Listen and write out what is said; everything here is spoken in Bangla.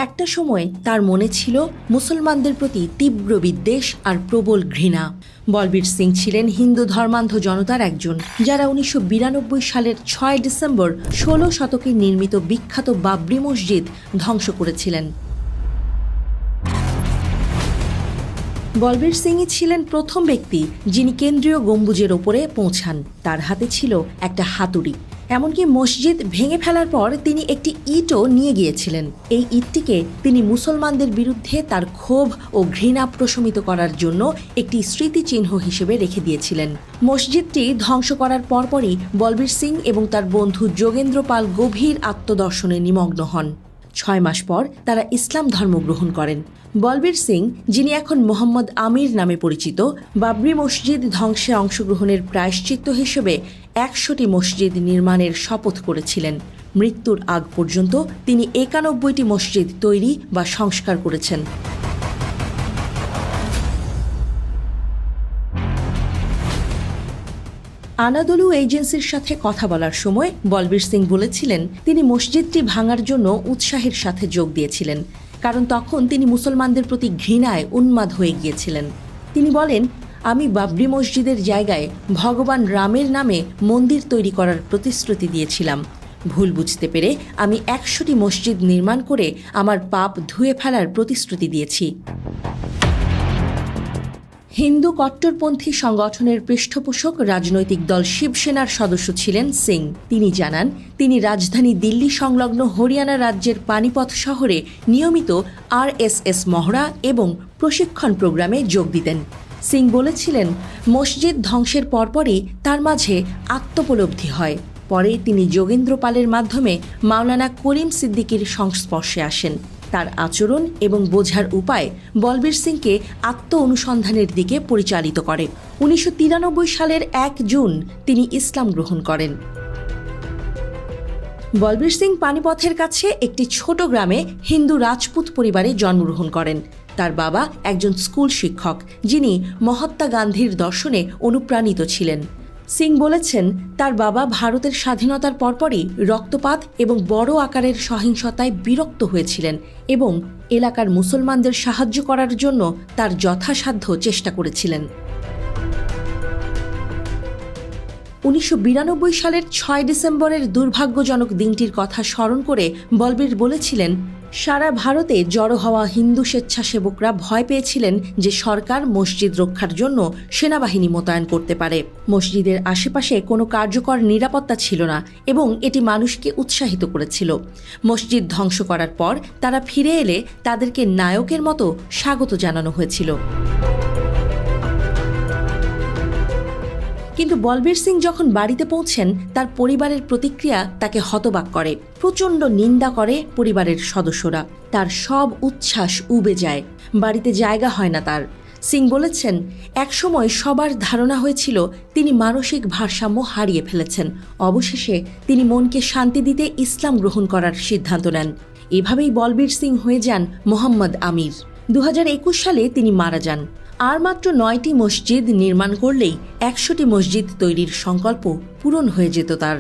একটা সময় তার মনে ছিল মুসলমানদের প্রতি তীব্র বিদ্বেষ আর প্রবল ঘৃণা। বলবীর সিং ছিলেন হিন্দু ধর্মান্ধ জনতার একজন, যারা 1992 সালের 6 ডিসেম্বর 16 শতকে নির্মিত বিখ্যাত বাবরি মসজিদ ধ্বংস করেছিলেন। বলবীর সিংই ছিলেন প্রথম ব্যক্তি যিনি কেন্দ্রীয় গম্বুজের ওপরে পৌঁছান। তার হাতে ছিল একটা হাতুড়ি। এমনকি মসজিদ ভেঙে ফেলার পর তিনি একটি ইটও নিয়ে গিয়েছিলেন। এই ইটটিকে তিনি মুসলমানদের বিরুদ্ধে তার ক্ষোভ ও ঘৃণা প্রশমিত করার জন্য একটি স্মৃতিচিহ্ন হিসেবে রেখে দিয়েছিলেন। মসজিদটি ধ্বংস করার পরপরই বলবীর সিং এবং তার বন্ধু যোগেন্দ্র পাল গভীর আত্মদর্শনে নিমগ্ন হন। 6 মাস পর তারা ইসলাম ধর্ম গ্রহণ করেন। বলবীর সিং, যিনি এখন মোহাম্মদ আমির নামে পরিচিত, বাবরি মসজিদ ধ্বংসে অংশগ্রহণের প্রায়শ্চিত্ত হিসেবে 100টি মসজিদ নির্মাণের শপথ করেছিলেন। মৃত্যুর আগ পর্যন্ত তিনি 91টি মসজিদ তৈরি বা সংস্কার করেছেন। আনাদোলু এজেন্সির সাথে কথা বলার সময় বলবীর সিং বলেছিলেন তিনি মসজিদটি ভাঙার জন্য উৎসাহের সাথে যোগ দিয়েছিলেন, কারণ তখন তিনি মুসলমানদের প্রতি ঘৃণায় উন্মাদ হয়ে গিয়েছিলেন। তিনি বলেন, আমি বাবরি মসজিদের জায়গায় ভগবান রামের নামে মন্দির তৈরি করার প্রতিশ্রুতি দিয়েছিলাম। ভুল বুঝতে পেরে আমি 100টি মসজিদ নির্মাণ করে আমার পাপ ধুয়ে ফেলার প্রতিশ্রুতি দিয়েছি। হিন্দু কট্টরপন্থী সংগঠনের পৃষ্ঠপোষক রাজনৈতিক দল শিবসেনার সদস্য ছিলেন সিং। তিনি জানান, তিনি রাজধানী দিল্লি সংলগ্ন হরিয়ানা রাজ্যের পানিপথ শহরে নিয়মিত RSS মহড়া এবং প্রশিক্ষণ প্রোগ্রামে যোগ দিতেন। সিং বলেছিলেন, মসজিদ ধ্বংসের পরপরই তার মাঝে আত্মোপলব্ধি হয়। পরে তিনি যোগেন্দ্র পালের মাধ্যমে মাওলানা করিম সিদ্দিকীর সংস্পর্শে আসেন। তার আচরণ এবং বোঝার উপায় বলবীর সিংকে আত্ম অনুসন্ধানের দিকে পরিচালিত করে। 1993 সালের 1 জুন তিনি ইসলাম গ্রহণ করেন। বলবীর সিং পানিপথের কাছে একটি ছোট গ্রামে হিন্দু রাজপুত পরিবারে জন্মগ্রহণ করেন। তার বাবা একজন স্কুল শিক্ষক, যিনি মহাত্মা গান্ধীর দর্শনে অনুপ্রাণিত ছিলেন। সিং বলেছেন, তার বাবা ভারতের স্বাধীনতার পরপরই রক্তপাত এবং বড় আকারের সহিংসতায় বিরক্ত হয়েছিলেন এবং এলাকার মুসলমানদের সাহায্য করার জন্য তার যথাসাধ্য চেষ্টা করেছিলেন। 1992 সালের 6 ডিসেম্বরের দুর্ভাগ্যজনক দিনটির কথা স্মরণ করে বলবীর বলেছিলেন, সারা ভারতে জড়ো হওয়া হিন্দু স্বেচ্ছাসেবকরা ভয় পেয়েছিলেন যে সরকার মসজিদ রক্ষার জন্য সেনাবাহিনী মোতায়েন করতে পারে। মসজিদের আশেপাশে কোনো কার্যকর নিরাপত্তা ছিল না এবং এটি মানুষকে উৎসাহিত করেছিল। মসজিদ ধ্বংস করার পর তারা ফিরে এলে তাদেরকে নায়কের মতো স্বাগত জানানো হয়েছিল। কিন্তু বলবীর সিং যখন বাড়িতে পৌঁছেন, তার পরিবারের প্রতিক্রিয়া তাকে হতবাক করে। প্রচণ্ড নিন্দা করে পরিবারের সদস্যরা। তার সব উচ্ছ্বাস উবে যায়। বাড়িতে জায়গা হয় না তার। সিং বলেছেন, একসময় সবার ধারণা হয়েছিল তিনি মানসিক ভারসাম্য হারিয়ে ফেলেছেন। অবশেষে তিনি মনকে শান্তি দিতে ইসলাম গ্রহণ করার সিদ্ধান্ত নেন। এভাবেই বলবীর সিং হয়ে যান মোহাম্মদ আমির। 2021 সালে তিনি মারা যান। আর মাত্র 9টি মসজিদ নির্মাণ করলেই 100টি মসজিদ তৈরির সংকল্প পূরণ হয়ে যেত তার।